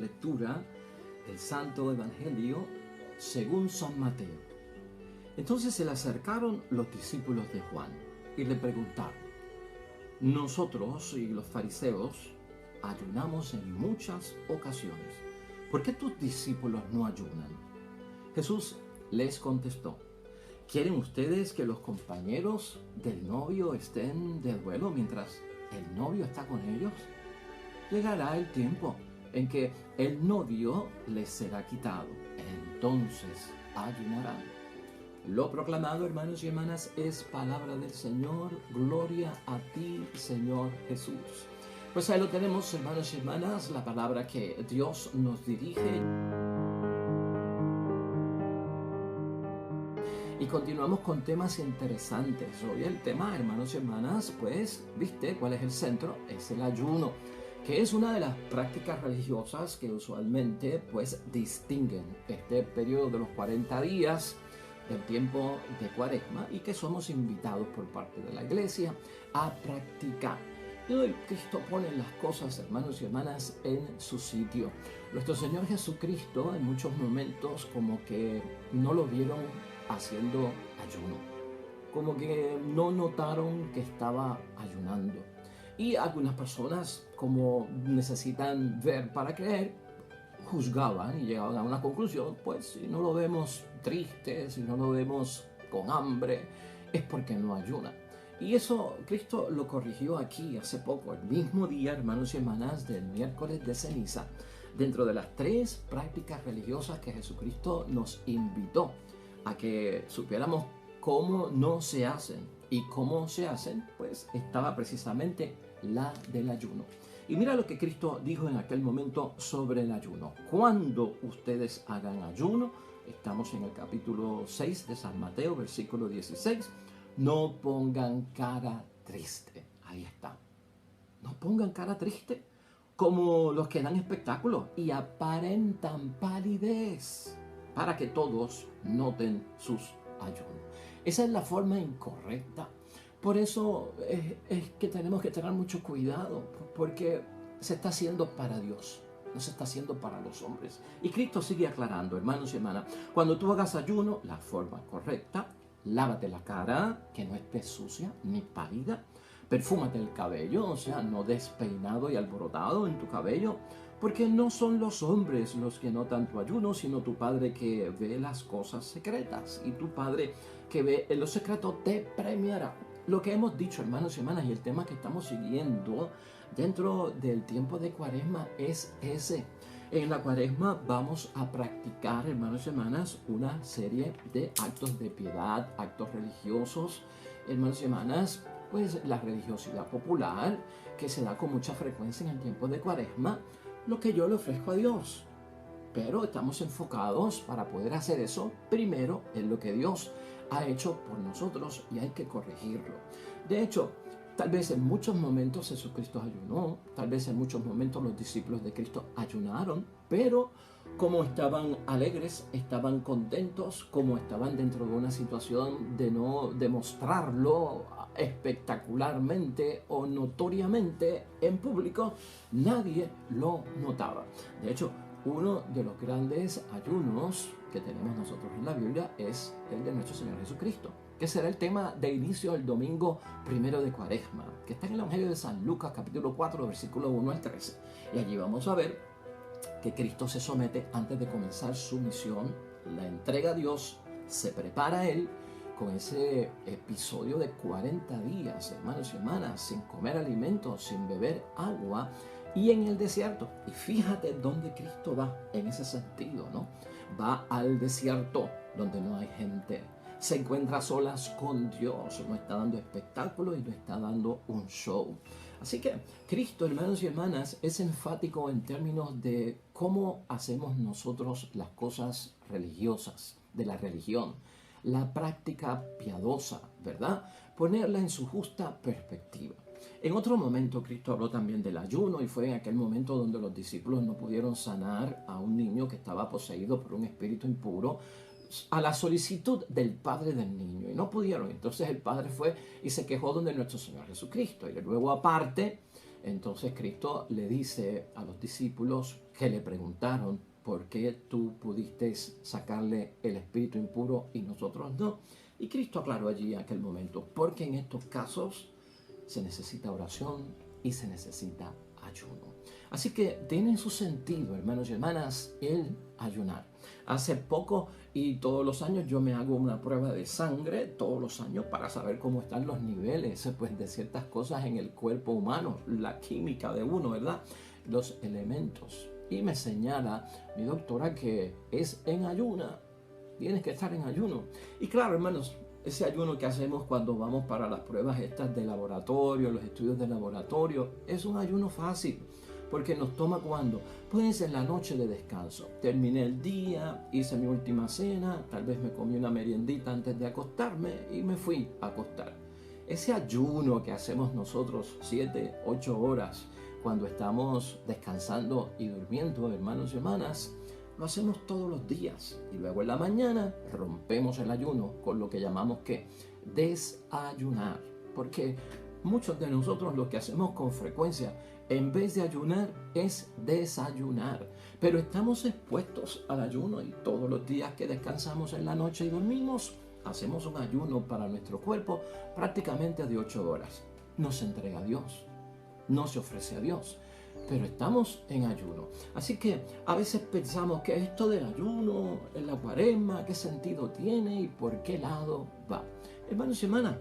Lectura del Santo Evangelio según San Mateo. Entonces se le acercaron los discípulos de Juan y le preguntaron: nosotros y los fariseos ayunamos en muchas ocasiones, ¿por qué tus discípulos no ayunan? Jesús les contestó: ¿quieren ustedes que los compañeros del novio estén de duelo mientras el novio está con ellos? Llegará el tiempo en que el novio les será quitado, entonces ayunarán. Lo proclamado, hermanos y hermanas, es palabra del Señor. Gloria a ti, Señor Jesús. Pues ahí lo tenemos, hermanos y hermanas, la palabra que Dios nos dirige. Y continuamos con temas interesantes. Hoy el tema, hermanos y hermanas, pues, ¿viste cuál es el centro? Es el ayuno, que es una de las prácticas religiosas que usualmente pues distinguen este periodo de los 40 días del tiempo de Cuaresma y que somos invitados por parte de la Iglesia a practicar. Y hoy Cristo pone las cosas, hermanos y hermanas, en su sitio. Nuestro Señor Jesucristo en muchos momentos como que no lo vieron haciendo ayuno, como que no notaron que estaba ayunando. Y algunas personas, como necesitan ver para creer, juzgaban y llegaban a una conclusión: pues si no lo vemos triste, si no lo vemos con hambre, es porque no ayuna. Y eso Cristo lo corrigió aquí hace poco, el mismo día, hermanos y hermanas, del miércoles de ceniza, dentro de las 3 prácticas religiosas que Jesucristo nos invitó a que supiéramos cómo no se hacen. Y cómo se hacen, pues estaba precisamente la del ayuno. Y mira lo que Cristo dijo en aquel momento sobre el ayuno. Cuando ustedes hagan ayuno, estamos en el capítulo 6 de San Mateo, versículo 16, no pongan cara triste. Ahí está. No pongan cara triste como los que dan espectáculos y aparentan palidez para que todos noten sus ayunos. Esa es la forma incorrecta. Por eso es que tenemos que tener mucho cuidado, porque se está haciendo para Dios, no se está haciendo para los hombres. Y Cristo sigue aclarando, hermanos y hermanas, cuando tú hagas ayuno, la forma correcta: lávate la cara, que no esté sucia ni pálida, perfúmate el cabello, o sea, no despeinado y alborotado en tu cabello, porque no son los hombres los que notan tu ayuno, sino tu Padre que ve las cosas secretas, y tu Padre que ve en lo secreto te premiará. Lo que hemos dicho, hermanos y hermanas, y el tema que estamos siguiendo dentro del tiempo de Cuaresma es ese. En la Cuaresma vamos a practicar, hermanos y hermanas, una serie de actos de piedad, actos religiosos, hermanos y hermanas, pues la religiosidad popular que se da con mucha frecuencia en el tiempo de Cuaresma, lo que yo le ofrezco a Dios. Pero estamos enfocados para poder hacer eso primero en lo que Dios ha hecho por nosotros y hay que corregirlo. De hecho, tal vez en muchos momentos Jesucristo ayunó, tal vez en muchos momentos los discípulos de Cristo ayunaron, pero como estaban alegres, estaban contentos, como estaban dentro de una situación de no demostrarlo espectacularmente o notoriamente en público, nadie lo notaba. De hecho, uno de los grandes ayunos que tenemos nosotros en la Biblia es el de nuestro Señor Jesucristo, que será el tema de inicio del domingo primero de Cuaresma, que está en el Evangelio de San Lucas, capítulo 4, versículo 1 al 13. Y allí vamos a ver que Cristo se somete antes de comenzar su misión, la entrega a Dios, se prepara a Él con ese episodio de 40 días, hermanos y hermanas, sin comer alimentos, sin beber agua, y en el desierto. Y fíjate dónde Cristo va en ese sentido, ¿no? Va al desierto donde no hay gente. Se encuentra a solas con Dios. No está dando espectáculo y no está dando un show. Así que Cristo, hermanos y hermanas, es enfático en términos de cómo hacemos nosotros las cosas religiosas, de la religión. La práctica piadosa, ¿verdad? Ponerla en su justa perspectiva. En otro momento Cristo habló también del ayuno y fue en aquel momento donde los discípulos no pudieron sanar a un niño que estaba poseído por un espíritu impuro. a la solicitud del padre del niño y no pudieron. Entonces el padre fue y se quejó donde nuestro Señor Jesucristo. Y luego aparte, entonces Cristo le dice a los discípulos que le preguntaron: ¿por qué tú pudiste sacarle el espíritu impuro y nosotros no? Y Cristo aclaró allí en aquel momento: porque en estos casos se necesita oración y se necesita ayuno. Así que tiene su sentido, hermanos y hermanas, el ayunar. Hace poco y todos los años yo me hago una prueba de sangre, todos los años, para saber cómo están los niveles pues, de ciertas cosas en el cuerpo humano, la química de uno, ¿verdad? Los elementos. Y me señala mi doctora que es en ayuna, tienes que estar en ayuno. Y claro, hermanos, ese ayuno que hacemos cuando vamos para las pruebas estas de laboratorio, los estudios de laboratorio, es un ayuno fácil, porque nos toma ¿cuándo? Pues en la noche de descanso. Terminé el día, hice mi última cena, tal vez me comí una meriendita antes de acostarme y me fui a acostar. Ese ayuno que hacemos nosotros 7, 8 horas cuando estamos descansando y durmiendo, hermanos y hermanas, lo hacemos todos los días. Y luego en la mañana rompemos el ayuno con lo que llamamos ¿qué? Desayunar. Porque muchos de nosotros lo que hacemos con frecuencia, en vez de ayunar, es desayunar. Pero estamos expuestos al ayuno y todos los días que descansamos en la noche y dormimos, hacemos un ayuno para nuestro cuerpo prácticamente de 8 horas. No se entrega a Dios, no se ofrece a Dios, pero estamos en ayuno. Así que a veces pensamos que esto del ayuno, en la cuaresma, ¿qué sentido tiene y por qué lado va? Hermanos y hermanas,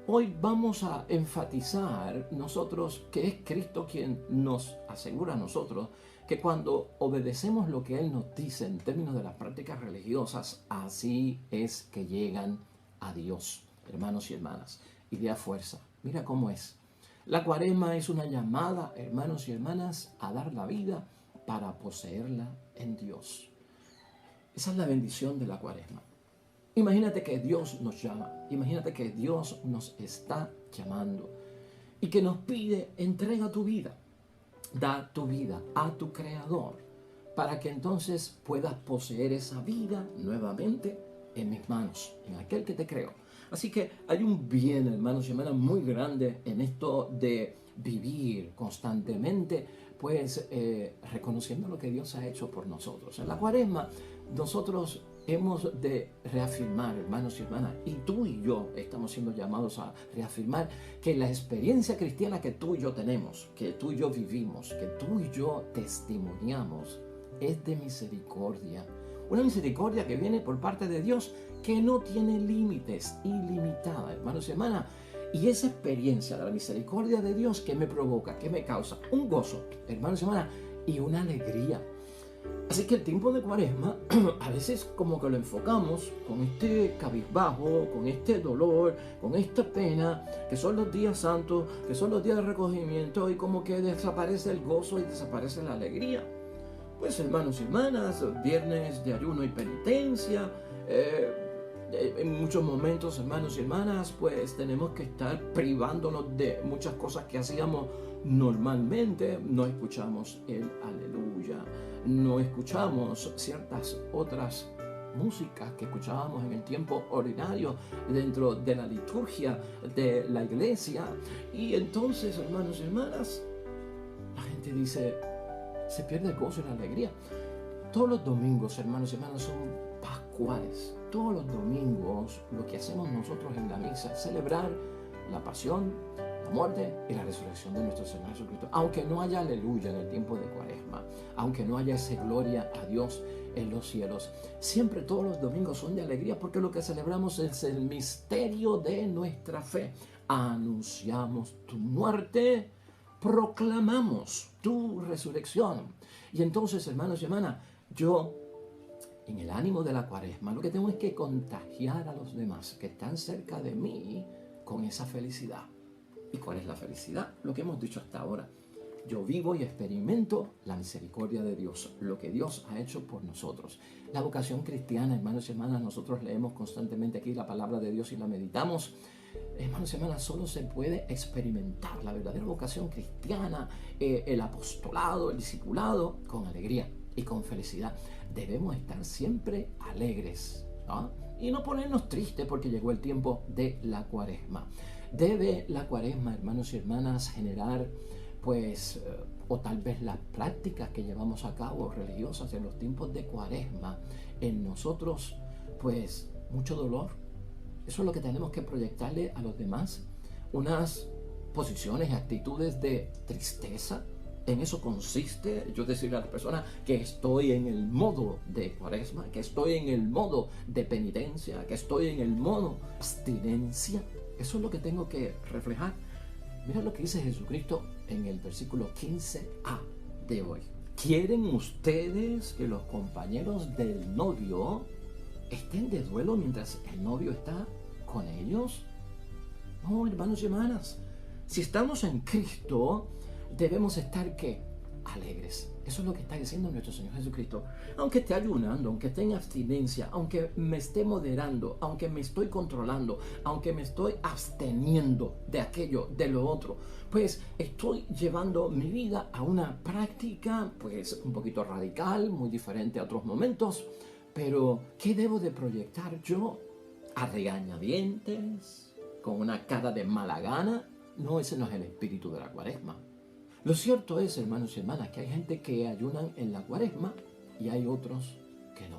hoy vamos a enfatizar nosotros que es Cristo quien nos asegura a nosotros que cuando obedecemos lo que Él nos dice en términos de las prácticas religiosas, así es que llegan a Dios, hermanos y hermanas. Y de a fuerza, mira cómo es. La cuaresma es una llamada, hermanos y hermanas, a dar la vida para poseerla en Dios. Esa es la bendición de la cuaresma. Imagínate que Dios nos llama, imagínate que Dios nos está llamando y que nos pide: entrega tu vida, da tu vida a tu Creador para que entonces puedas poseer esa vida nuevamente en mis manos, en aquel que te creó. Así que hay un bien, hermanos y hermanas, muy grande en esto de vivir constantemente, pues reconociendo lo que Dios ha hecho por nosotros. En la cuaresma nosotros hemos de reafirmar, hermanos y hermanas, y tú y yo estamos siendo llamados a reafirmar que la experiencia cristiana que tú y yo tenemos, que tú y yo vivimos, que tú y yo testimoniamos, es de misericordia. Una misericordia que viene por parte de Dios, que no tiene límites, ilimitada, hermanos y hermanas. Y esa experiencia de la misericordia de Dios que me provoca, que me causa un gozo, hermanos y hermanas, y una alegría. Así que el tiempo de cuaresma, a veces como que lo enfocamos con este cabizbajo, con este dolor, con esta pena, que son los días santos, que son los días de recogimiento, y como que desaparece el gozo y desaparece la alegría. Pues hermanos y hermanas, viernes de ayuno y penitencia, en muchos momentos, hermanos y hermanas, pues tenemos que estar privándonos de muchas cosas que hacíamos normalmente. No escuchamos el aleluya, no escuchamos ciertas otras músicas que escuchábamos en el tiempo ordinario dentro de la liturgia de la iglesia. Y entonces, hermanos y hermanas, la gente dice: se pierde el gozo y la alegría. Todos los domingos, hermanos y hermanas, son pascuales. Todos los domingos lo que hacemos nosotros en la misa es celebrar la pasión, la muerte y la resurrección de nuestro Señor Jesucristo. Aunque no haya aleluya en el tiempo de cuaresma, aunque no haya esa gloria a Dios en los cielos, siempre todos los domingos son de alegría, porque lo que celebramos es el misterio de nuestra fe. Anunciamos tu muerte, proclamamos tu resurrección. Y entonces, hermanos y hermanas, yo, en el ánimo de la cuaresma, lo que tengo es que contagiar a los demás que están cerca de mí con esa felicidad. ¿Y cuál es la felicidad? Lo que hemos dicho hasta ahora. Yo vivo y experimento la misericordia de Dios, lo que Dios ha hecho por nosotros. La vocación cristiana, hermanos y hermanas, nosotros leemos constantemente aquí la palabra de Dios y la meditamos. Hermanos y hermanas, solo se puede experimentar la verdadera vocación cristiana, el apostolado, el discipulado, con alegría y con felicidad. Debemos estar siempre alegres, ¿ah? Y no ponernos tristes porque llegó el tiempo de la Cuaresma. Debe la Cuaresma, hermanos y hermanas, generar, pues, o tal vez las prácticas que llevamos a cabo religiosas en los tiempos de Cuaresma, en nosotros, pues, mucho dolor. Eso es lo que tenemos que proyectarle a los demás. Unas posiciones y actitudes de tristeza. En eso consiste yo decirle a la persona que estoy en el modo de Cuaresma, que estoy en el modo de penitencia, que estoy en el modo abstinencia. Eso es lo que tengo que reflejar. Mira lo que dice Jesucristo en el versículo 15a de hoy. ¿Quieren ustedes que los compañeros del novio estén de duelo mientras el novio está con ellos? No, hermanos y hermanas. Si estamos en Cristo, debemos estar, ¿qué? Alegres. Eso es lo que está diciendo nuestro Señor Jesucristo. Aunque esté ayunando, aunque esté en abstinencia, aunque me esté moderando, aunque me estoy controlando, aunque me estoy absteniendo de aquello, de lo otro, pues estoy llevando mi vida a una práctica, pues un poquito radical, muy diferente a otros momentos. Pero, ¿qué debo de proyectar yo? ¿A regañadientes? ¿Con una cara de mala gana? No, ese no es el espíritu de la Cuaresma. Lo cierto es, hermanos y hermanas, que hay gente que ayunan en la Cuaresma y hay otros que no.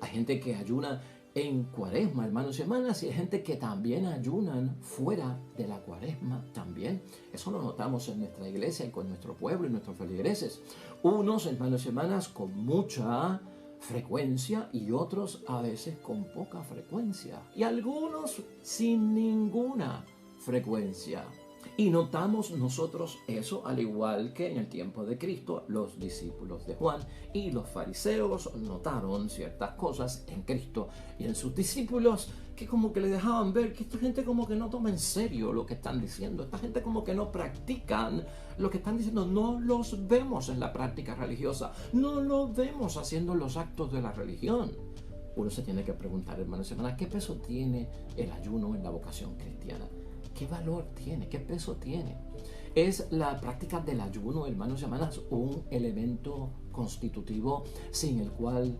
Hay gente que ayuna en Cuaresma, hermanos y hermanas, y hay gente que también ayunan fuera de la Cuaresma también. Eso lo notamos en nuestra iglesia y con nuestro pueblo y nuestros feligreses. Unos, hermanos y hermanas, con mucha frecuencia y otros a veces con poca frecuencia. Y algunos sin ninguna frecuencia. Y notamos nosotros eso, al igual que en el tiempo de Cristo, los discípulos de Juan y los fariseos notaron ciertas cosas en Cristo y en sus discípulos que como que le dejaban ver que esta gente como que no toma en serio lo que están diciendo, esta gente como que no practican lo que están diciendo, no los vemos en la práctica religiosa, no los vemos haciendo los actos de la religión. Uno se tiene que preguntar, hermanos y hermanas, ¿qué peso tiene el ayuno en la vocación cristiana? ¿Qué valor tiene? ¿Qué peso tiene? ¿Es la práctica del ayuno, hermanos y hermanas, un elemento constitutivo sin el cual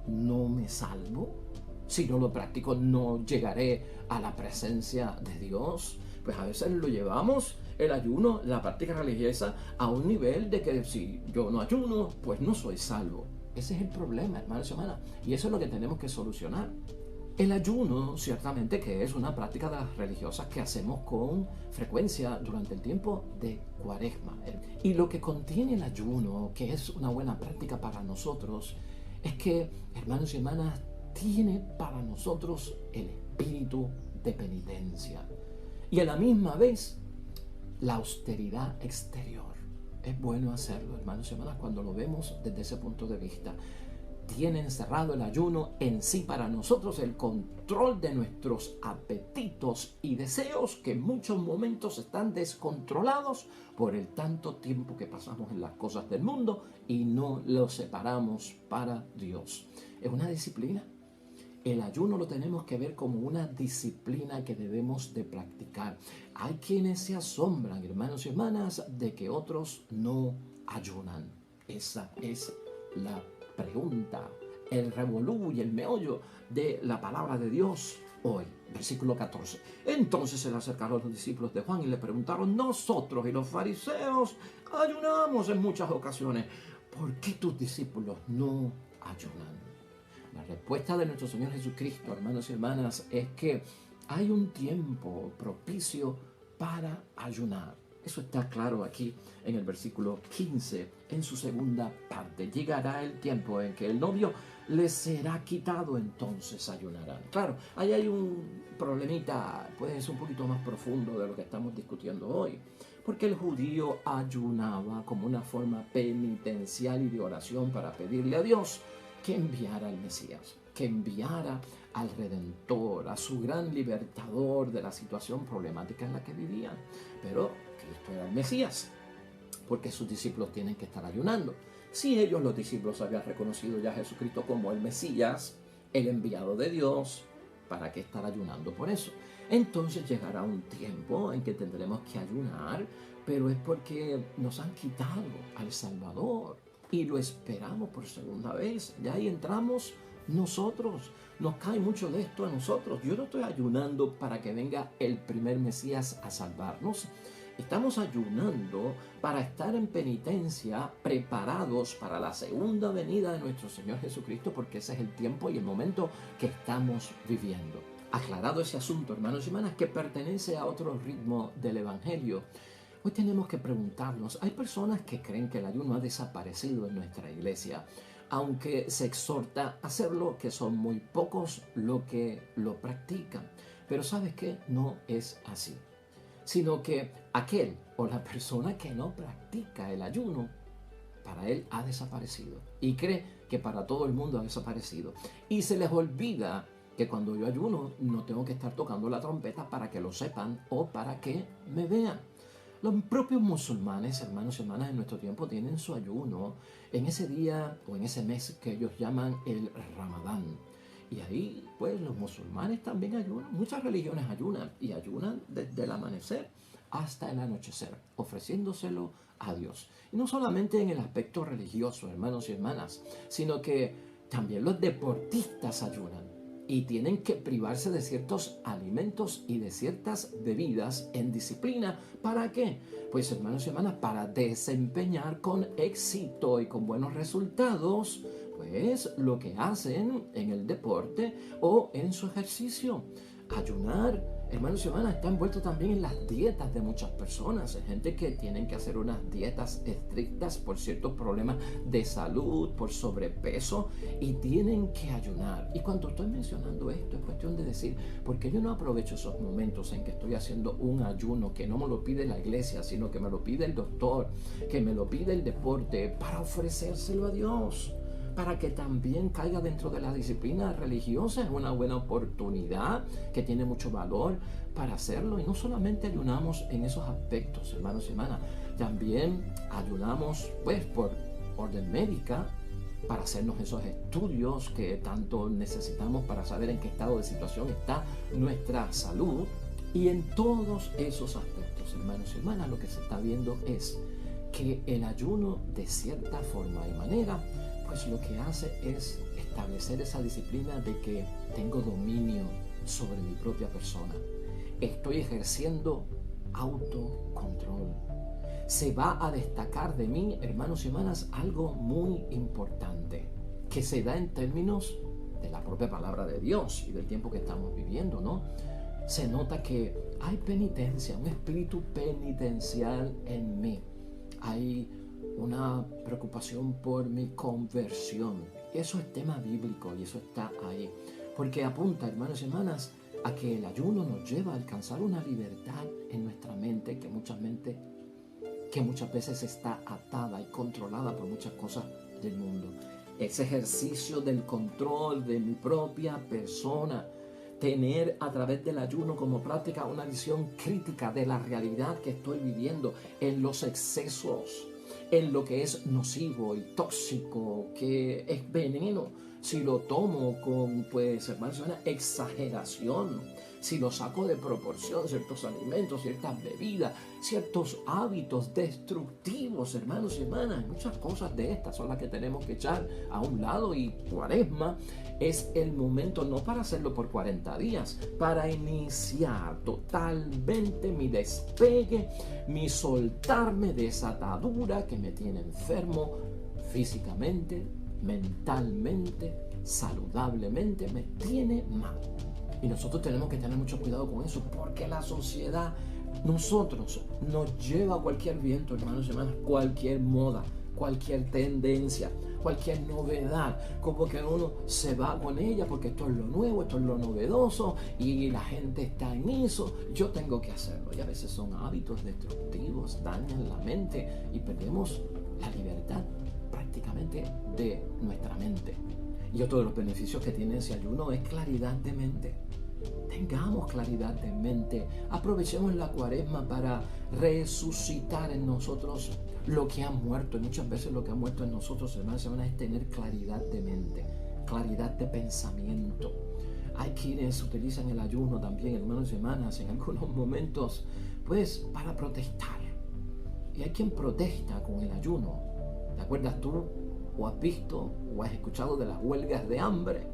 no me salvo? Si no lo practico, no llegaré a la presencia de Dios. Pues a veces lo llevamos, el ayuno, la práctica religiosa, a un nivel de que si yo no ayuno, pues no soy salvo. Ese es el problema, hermanos y hermanas, y eso es lo que tenemos que solucionar. El ayuno, ciertamente, que es una práctica de las religiosas que hacemos con frecuencia durante el tiempo de Cuaresma. Y lo que contiene el ayuno, que es una buena práctica para nosotros, es que, hermanos y hermanas, tiene para nosotros el espíritu de penitencia. Y a la misma vez, la austeridad exterior. Es bueno hacerlo, hermanos y hermanas, cuando lo vemos desde ese punto de vista. Tiene encerrado el ayuno en sí para nosotros el control de nuestros apetitos y deseos que en muchos momentos están descontrolados por el tanto tiempo que pasamos en las cosas del mundo y no los separamos para Dios. Es una disciplina. El ayuno lo tenemos que ver como una disciplina que debemos de practicar. Hay quienes se asombran, hermanos y hermanas, de que otros no ayunan. Esa es la pregunta, el revolú y el meollo de la palabra de Dios hoy. Versículo 14. Entonces se le acercaron los discípulos de Juan y le preguntaron: nosotros y los fariseos ayunamos en muchas ocasiones, ¿por qué tus discípulos no ayunan? La respuesta de nuestro Señor Jesucristo, hermanos y hermanas, es que hay un tiempo propicio para ayunar. Eso está claro aquí en el versículo 15, en su segunda parte. Llegará el tiempo en que el novio les será quitado, entonces ayunarán. Claro, ahí hay un problemita, puede ser un poquito más profundo de lo que estamos discutiendo hoy. Porque el judío ayunaba como una forma penitencial y de oración para pedirle a Dios que enviara al Mesías, que enviara al Redentor, a su gran libertador de la situación problemática en la que vivían. Pero Cristo era el Mesías, porque sus discípulos tienen que estar ayunando. Si ellos, los discípulos, habían reconocido ya a Jesucristo como el Mesías, el enviado de Dios, ¿para qué estar ayunando por eso? Entonces llegará un tiempo en que tendremos que ayunar, pero es porque nos han quitado al Salvador y lo esperamos por segunda vez. Ya ahí entramos nosotros. Nos cae mucho de esto a nosotros. Yo no estoy ayunando para que venga el primer Mesías a salvarnos. Estamos ayunando para estar en penitencia, preparados para la segunda venida de nuestro Señor Jesucristo, porque ese es el tiempo y el momento que estamos viviendo. Aclarado ese asunto, hermanos y hermanas, que pertenece a otro ritmo del Evangelio, hoy tenemos que preguntarnos, hay personas que creen que el ayuno ha desaparecido en nuestra iglesia, aunque se exhorta a hacerlo, que son muy pocos los que lo practican. Pero ¿sabes qué? No es así. Sino que aquel o la persona que no practica el ayuno, para él ha desaparecido. Y cree que para todo el mundo ha desaparecido. Y se les olvida que cuando yo ayuno no tengo que estar tocando la trompeta para que lo sepan o para que me vean. Los propios musulmanes, hermanos y hermanas, en nuestro tiempo tienen su ayuno en ese día o en ese mes que ellos llaman el Ramadán. Y ahí, pues, los musulmanes también ayunan. Muchas religiones ayunan y ayunan desde el amanecer hasta el anochecer, ofreciéndoselo a Dios. Y no solamente en el aspecto religioso, hermanos y hermanas, sino que también los deportistas ayunan. Y tienen que privarse de ciertos alimentos y de ciertas bebidas en disciplina. ¿Para qué? Pues, hermanos y hermanas, para desempeñar con éxito y con buenos resultados, pues, lo que hacen en el deporte o en su ejercicio. Ayunar, hermanos y hermanas, está envuelto también en las dietas de muchas personas. Hay gente que tienen que hacer unas dietas estrictas por ciertos problemas de salud, por sobrepeso, y tienen que ayunar. Y cuando estoy mencionando esto, es cuestión de decir, ¿por qué yo no aprovecho esos momentos en que estoy haciendo un ayuno que no me lo pide la iglesia, sino que me lo pide el doctor, que me lo pide el deporte, para ofrecérselo a Dios? Para que también caiga dentro de la disciplina religiosa. Es una buena oportunidad que tiene mucho valor para hacerlo. Y no solamente ayunamos en esos aspectos, hermanos y hermanas, también ayunamos, pues, por orden médica, para hacernos esos estudios que tanto necesitamos para saber en qué estado de situación está nuestra salud. Y en todos esos aspectos, hermanos y hermanas, lo que se está viendo es que el ayuno, de cierta forma y manera, pues lo que hace es establecer esa disciplina de que tengo dominio sobre mi propia persona. Estoy ejerciendo autocontrol. Se va a destacar de mí, hermanos y hermanas, algo muy importante, que se da en términos de la propia palabra de Dios y del tiempo que estamos viviendo, ¿no? Se nota que hay penitencia, un espíritu penitencial en mí. Hay una preocupación por mi conversión. Eso es tema bíblico y eso está ahí. Porque apunta, hermanos y hermanas, a que el ayuno nos lleva a alcanzar una libertad en nuestra mente que muchas veces está atada y controlada por muchas cosas del mundo. Ese ejercicio del control de mi propia persona. Tener a través del ayuno como práctica una visión crítica de la realidad que estoy viviendo, en los excesos, en lo que es nocivo y tóxico, que es veneno, si lo tomo con, pues, hermanos, una exageración, si lo saco de proporción, ciertos alimentos, ciertas bebidas, ciertos hábitos destructivos, hermanos y hermanas, muchas cosas de estas son las que tenemos que echar a un lado. Y Cuaresma es el momento no para hacerlo por 40 días, para iniciar totalmente mi despegue, mi soltarme de esa atadura que me tiene enfermo físicamente, mentalmente, saludablemente, me tiene mal. Y nosotros tenemos que tener mucho cuidado con eso, porque la sociedad, nosotros, nos lleva a cualquier viento, hermanos y hermanas, cualquier moda, cualquier tendencia, cualquier novedad, como que uno se va con ella porque esto es lo nuevo, esto es lo novedoso y la gente está en eso, yo tengo que hacerlo. Y a veces son hábitos destructivos, dañan la mente y perdemos la libertad prácticamente de nuestra mente. Y otro de los beneficios que tiene ese ayuno es claridad de mente. Tengamos claridad de mente. Aprovechemos la Cuaresma para resucitar en nosotros lo que ha muerto. Y muchas veces lo que ha muerto en nosotros, hermanos y hermanas, es tener claridad de mente, claridad de pensamiento. Hay quienes utilizan el ayuno también, hermanos y hermanas, en algunos momentos, pues, para protestar. Y hay quien protesta con el ayuno. ¿Te acuerdas tú? ¿O has visto o has escuchado de las huelgas de hambre?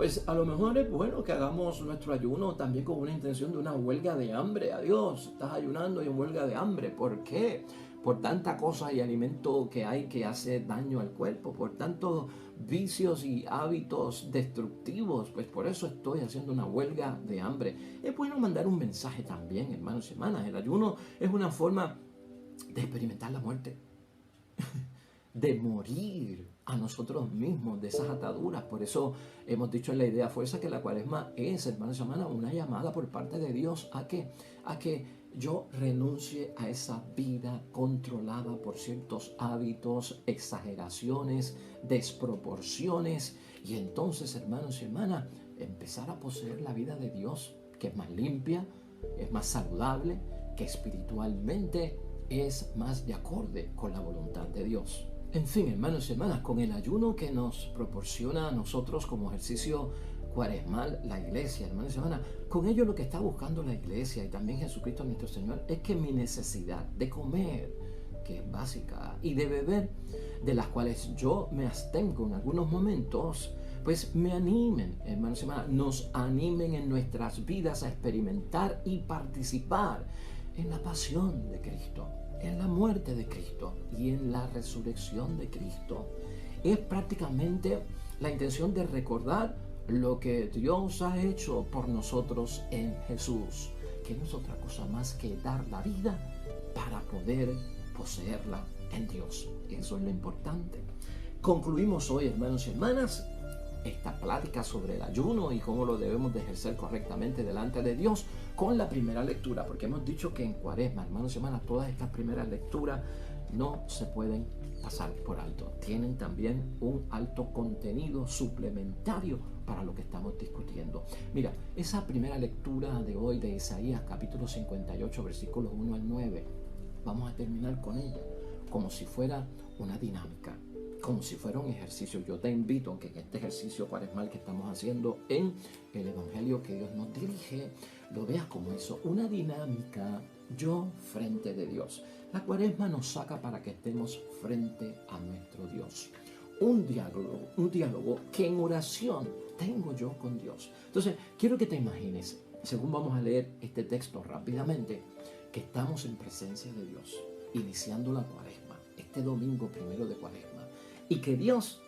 pues a lo mejor es bueno que hagamos nuestro ayuno también con una intención de una huelga de hambre. Adiós, estás ayunando y en huelga de hambre. ¿Por qué? Por tanta cosa y alimento que hay que hace daño al cuerpo, por tantos vicios y hábitos destructivos, pues por eso estoy haciendo una huelga de hambre. Es bueno mandar un mensaje también, hermanos y hermanas. El ayuno es una forma de experimentar la muerte, de morir a nosotros mismos de esas ataduras. Por eso hemos dicho en la idea fuerza que la cuaresma es, hermanos y hermanas, una llamada por parte de Dios a que yo renuncie a esa vida controlada por ciertos hábitos, exageraciones, desproporciones, y entonces, hermanos y hermanas, empezar a poseer la vida de Dios, que es más limpia, es más saludable, que espiritualmente es más de acorde con la voluntad de Dios. En fin, hermanos y hermanas, con el ayuno que nos proporciona a nosotros como ejercicio cuaresmal la iglesia, hermanos y hermanas, con ello lo que está buscando la iglesia y también Jesucristo nuestro Señor es que mi necesidad de comer, que es básica, y de beber, de las cuales yo me abstengo en algunos momentos, pues me animen, hermanos y hermanas, nos animen en nuestras vidas a experimentar y participar en la pasión de Cristo, en la muerte de Cristo y en la resurrección de Cristo. Es prácticamente la intención de recordar lo que Dios ha hecho por nosotros en Jesús, que no es otra cosa más que dar la vida para poder poseerla en Dios. Eso es lo importante. Concluimos hoy, hermanos y hermanas, esta plática sobre el ayuno y cómo lo debemos de ejercer correctamente delante de Dios con la primera lectura, porque hemos dicho que en Cuaresma, hermanos y hermanas, todas estas primeras lecturas no se pueden pasar por alto. Tienen también un alto contenido suplementario para lo que estamos discutiendo. Mira, esa primera lectura de hoy de Isaías capítulo 58 versículos 1 al 9, vamos a terminar con ella como si fuera una dinámica, como si fuera un ejercicio. Yo te invito a que en este ejercicio cuaresmal que estamos haciendo en el Evangelio que Dios nos dirige, lo veas como eso, una dinámica, yo frente de Dios. La cuaresma nos saca para que estemos frente a nuestro Dios. Un diálogo que en oración tengo yo con Dios. Entonces, quiero que te imagines, según vamos a leer este texto rápidamente, que estamos en presencia de Dios, iniciando la cuaresma, este domingo primero de cuaresma, y que Dios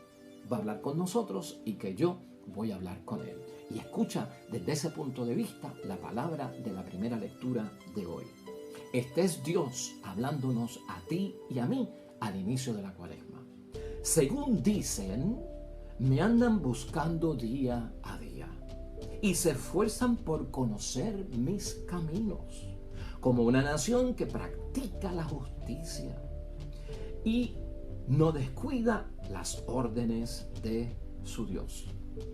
va a hablar con nosotros y que yo voy a hablar con Él. Y escucha desde ese punto de vista la palabra de la primera lectura de hoy. Este es Dios hablándonos a ti y a mí al inicio de la cuaresma. Según dicen, me andan buscando día a día y se esfuerzan por conocer mis caminos, como una nación que practica la justicia y no descuida las órdenes de su Dios.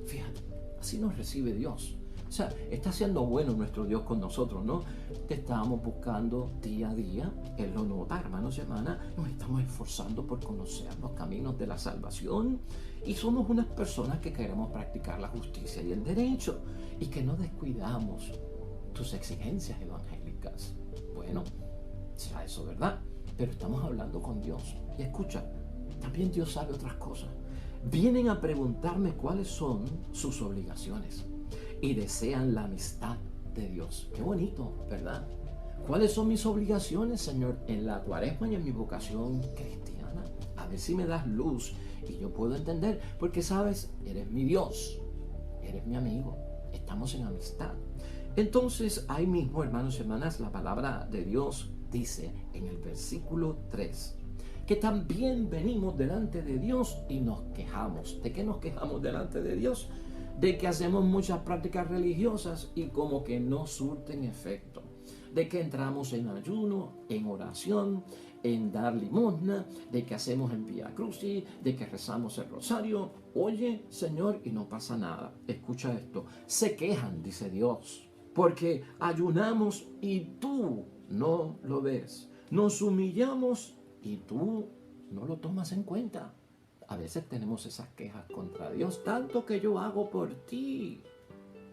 Fíjate, así nos recibe Dios. O sea, está siendo bueno nuestro Dios con nosotros, ¿no? Te estamos buscando día a día. Él lo nota, hermanos y hermanas. Nos estamos esforzando por conocer los caminos de la salvación. Y somos unas personas que queremos practicar la justicia y el derecho. Y que no descuidamos tus exigencias evangélicas. Bueno, será eso, ¿verdad? Pero estamos hablando con Dios. Y escucha, también Dios sabe otras cosas. Vienen a preguntarme cuáles son sus obligaciones y desean la amistad de Dios. Qué bonito, ¿verdad? ¿Cuáles son mis obligaciones, Señor, en la cuaresma y en mi vocación cristiana? A ver si me das luz y yo puedo entender, porque sabes, eres mi Dios, eres mi amigo, estamos en amistad. Entonces, ahí mismo, hermanos y hermanas, la palabra de Dios dice en el versículo 3 que también venimos delante de Dios y nos quejamos. ¿De qué nos quejamos delante de Dios? De que hacemos muchas prácticas religiosas y como que no surten efecto. De que entramos en ayuno, en oración, en dar limosna, de que hacemos en Vía Crucis, de que rezamos el rosario. Oye, Señor, y no pasa nada. Escucha esto. Se quejan, dice Dios, porque ayunamos y tú no lo ves. Nos humillamos y tú no lo tomas en cuenta. A veces tenemos esas quejas contra Dios, tanto que yo hago por ti.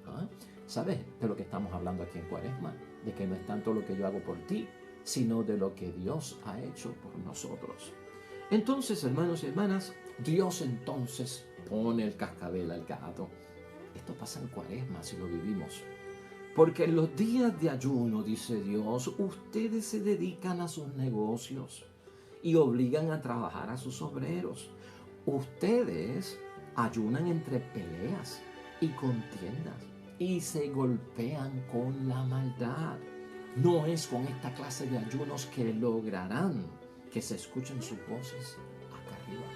¿Ah? ¿Sabes de lo que estamos hablando aquí en Cuaresma? De que no es tanto lo que yo hago por ti, sino de lo que Dios ha hecho por nosotros. Entonces, hermanos y hermanas, Dios entonces pone el cascabel al gato. esto pasa en Cuaresma si lo vivimos. Porque en los días de ayuno, dice Dios, ustedes se dedican a sus negocios y obligan a trabajar a sus obreros. Ustedes ayunan entre peleas y contiendas y se golpean con la maldad. No es con esta clase de ayunos que lograrán que se escuchen sus voces acá arriba.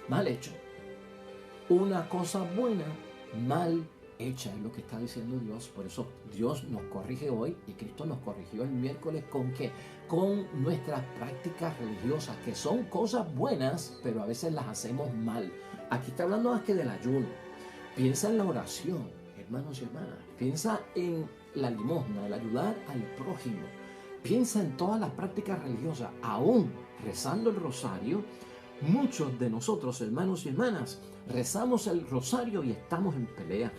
Mal hecho. Una cosa buena, mal hecha, es lo que está diciendo Dios. Por eso Dios nos corrige hoy y Cristo nos corrigió el miércoles. ¿Con qué? Con nuestras prácticas religiosas, que son cosas buenas, pero a veces las hacemos mal. Aquí está hablando más que del ayuno. Piensa en la oración, hermanos y hermanas. Piensa en la limosna, el ayudar al prójimo. Piensa en todas las prácticas religiosas. Aún rezando el rosario, muchos de nosotros, hermanos y hermanas, rezamos el rosario y estamos en pelea.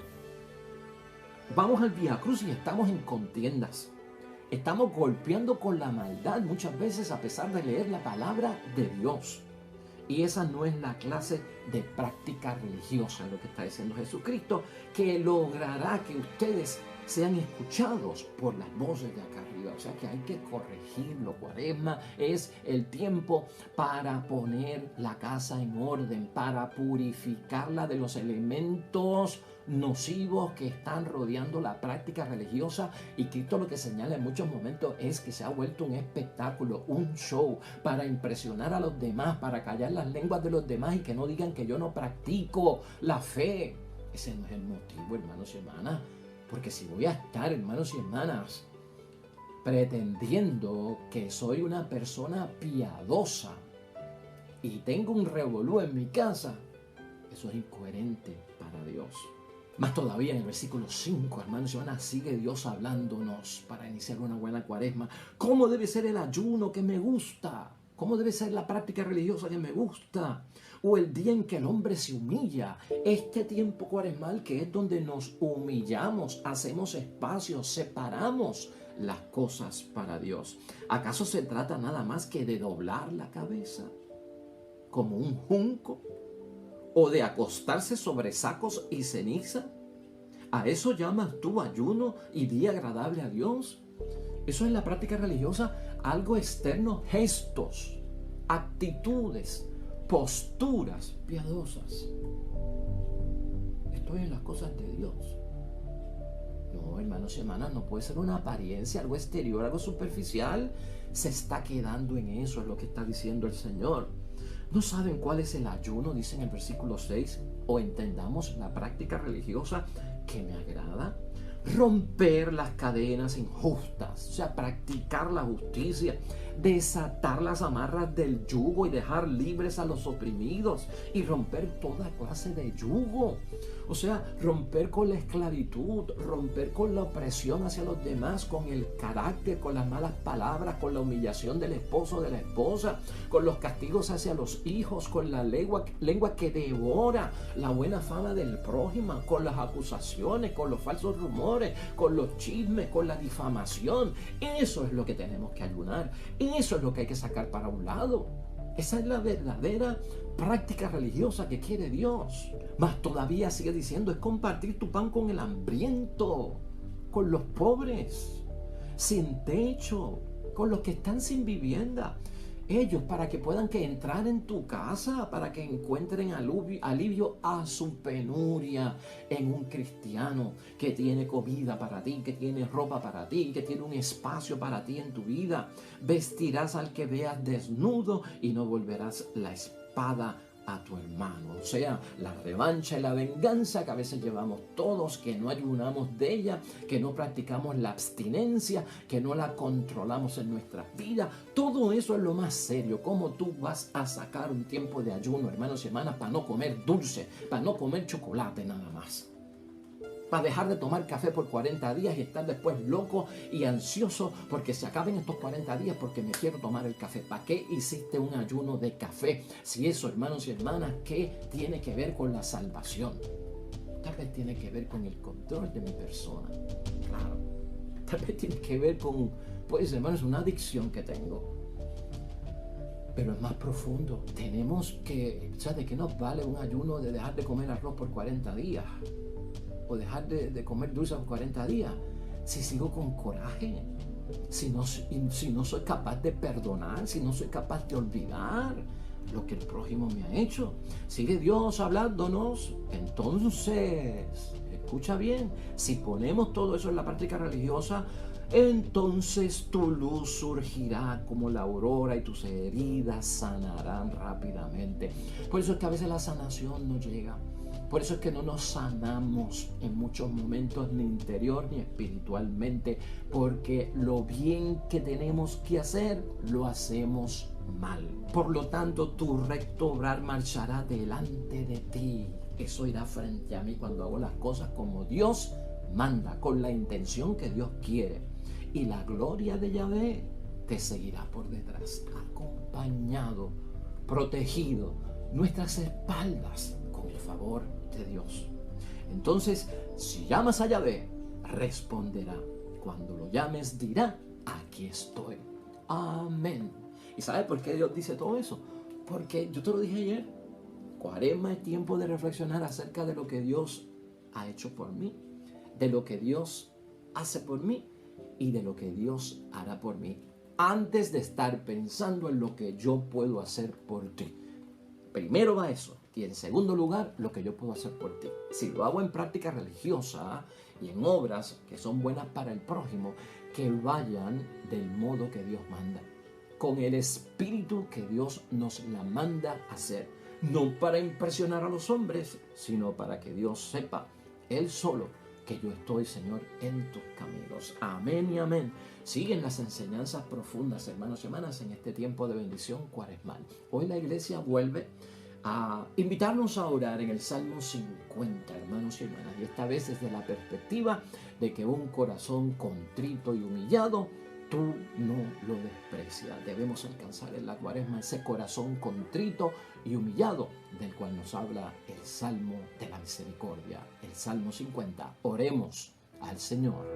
Vamos al Vía Cruz y estamos en contiendas. Estamos golpeando con la maldad muchas veces a pesar de leer la palabra de Dios. Y esa no es la clase de práctica religiosa, lo que está diciendo Jesucristo, que logrará que ustedes sean escuchados por las voces de acá arriba. O sea que hay que corregirlo. Cuaresma es el tiempo para poner la casa en orden, para purificarla de los elementos nocivos que están rodeando la práctica religiosa. Y Cristo lo que señala en muchos momentos es que se ha vuelto un espectáculo, un show para impresionar a los demás, para callar las lenguas de los demás y que no digan que yo no practico la fe. Ese no es el motivo, hermanos y hermanas. Porque si voy a estar, hermanos y hermanas, pretendiendo que soy una persona piadosa y tengo un revolú en mi casa, eso es incoherente para Dios. Más todavía en el versículo 5, hermanos y hermanas, sigue Dios hablándonos para iniciar una buena Cuaresma. ¿Cómo debe ser el ayuno que me gusta? ¿Cómo debe ser la práctica religiosa que me gusta? O el día en que el hombre se humilla. Este tiempo cuaresmal que es donde nos humillamos, hacemos espacio, separamos las cosas para Dios. ¿Acaso se trata nada más que de doblar la cabeza como un junco? ¿O de acostarse sobre sacos y ceniza? ¿A eso llamas tú ayuno y día agradable a Dios? Eso es la práctica religiosa, algo externo, gestos, actitudes, posturas piadosas. Estoy en las cosas de Dios. No, hermanos y hermanas, no puede ser una apariencia, algo exterior, algo superficial. Se está quedando en eso, es lo que está diciendo el Señor. ¿No saben cuál es el ayuno? Dice en el versículo 6. O entendamos la práctica religiosa que me agrada. Romper las cadenas injustas, o sea, practicar la justicia, desatar las amarras del yugo y dejar libres a los oprimidos y romper toda clase de yugo. O sea, romper con la esclavitud, romper con la opresión hacia los demás, con el carácter, con las malas palabras, con la humillación del esposo o de la esposa, con los castigos hacia los hijos, con la lengua que devora la buena fama del prójimo, con las acusaciones, con los falsos rumores, con los chismes, con la difamación. Eso es lo que tenemos que ayunar. Eso es lo que hay que sacar para un lado. Esa es la verdadera práctica religiosa que quiere Dios. Mas todavía sigue diciendo, es compartir tu pan con el hambriento, con los pobres, sin techo, con los que están sin vivienda. Ellos para que puedan entrar en tu casa, para que encuentren alivio a su penuria en un cristiano que tiene comida para ti, que tiene ropa para ti, que tiene un espacio para ti en tu vida. Vestirás al que veas desnudo y no volverás la espada a tu hermano. O sea, la revancha y la venganza que a veces llevamos todos, que no ayunamos de ella, que no practicamos la abstinencia, que no la controlamos en nuestras vidas. Todo eso es lo más serio. ¿Cómo tú vas a sacar un tiempo de ayuno, hermanos y hermanas, para no comer dulce, para no comer chocolate nada más? Para dejar de tomar café por 40 días y estar después loco y ansioso porque se acaben estos 40 días porque me quiero tomar el café. ¿Para qué hiciste un ayuno de café? Si eso, hermanos y hermanas, ¿qué tiene que ver con la salvación? Tal vez tiene que ver con el control de mi persona. Claro. Tal vez tiene que ver con, pues, hermanos, una adicción que tengo. Pero es más profundo. Tenemos que, ¿sabes de qué nos vale un ayuno de dejar de comer arroz por 40 días? o dejar de comer dulce por 40 días? Si sigo con coraje, si no soy capaz de perdonar, si no soy capaz de olvidar lo que el prójimo me ha hecho. Sigue Dios hablándonos. Entonces, escucha bien, si ponemos todo eso en la práctica religiosa, entonces tu luz surgirá como la aurora y tus heridas sanarán rápidamente. Por eso es que a veces la sanación no llega. Por eso es que no nos sanamos en muchos momentos, ni interior ni espiritualmente, porque lo bien que tenemos que hacer, lo hacemos mal. Por lo tanto, tu recto obrar marchará delante de ti. Eso irá frente a mí cuando hago las cosas como Dios manda, con la intención que Dios quiere. Y la gloria de Yahvé te seguirá por detrás, acompañado, protegido, nuestras espaldas con el favor de Dios. Entonces, si llamas a Yahvé, responderá. Cuando lo llames, dirá, aquí estoy. Amén. ¿Y sabes por qué Dios dice todo eso? Porque yo te lo dije ayer, Cuaresma es tiempo de reflexionar acerca de lo que Dios ha hecho por mí, de lo que Dios hace por mí y de lo que Dios hará por mí, antes de estar pensando en lo que yo puedo hacer por ti. Primero va eso, y en segundo lugar, lo que yo puedo hacer por ti. Si lo hago en práctica religiosa y en obras que son buenas para el prójimo, que vayan del modo que Dios manda, con el espíritu que Dios nos la manda hacer, no para impresionar a los hombres, sino para que Dios sepa, Él solo, que yo estoy, Señor, en tus caminos. Amén y amén. Siguen las enseñanzas profundas, hermanos y hermanas, en este tiempo de bendición cuaresmal. Hoy la iglesia vuelve a invitarnos a orar en el Salmo 50, hermanos y hermanas, y esta vez desde la perspectiva de que un corazón contrito y humillado, tú no lo desprecias. Debemos alcanzar en la cuaresma ese corazón contrito y humillado del cual nos habla el Salmo de la Misericordia, el Salmo 50. Oremos al Señor.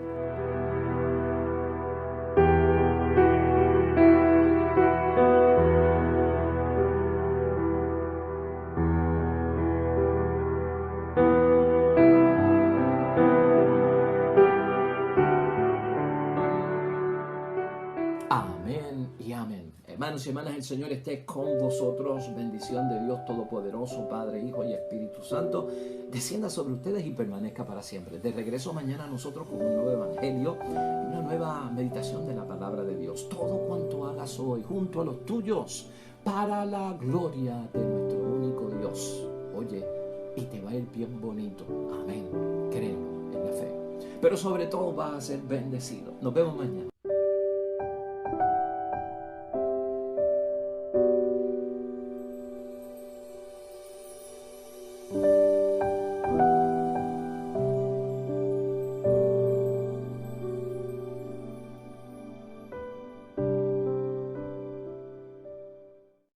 Amén y amén. Hermanos y hermanas, el Señor esté con vosotros. Bendición de Dios Todopoderoso, Padre, Hijo y Espíritu Santo, descienda sobre ustedes y permanezca para siempre. De regreso mañana nosotros con un nuevo evangelio y una nueva meditación de la palabra de Dios. Todo cuanto hagas hoy junto a los tuyos, para la gloria de nuestro único Dios. Oye, y te va a ir bien bonito. Amén. Créelo en la fe. Pero sobre todo vas a ser bendecido. Nos vemos mañana.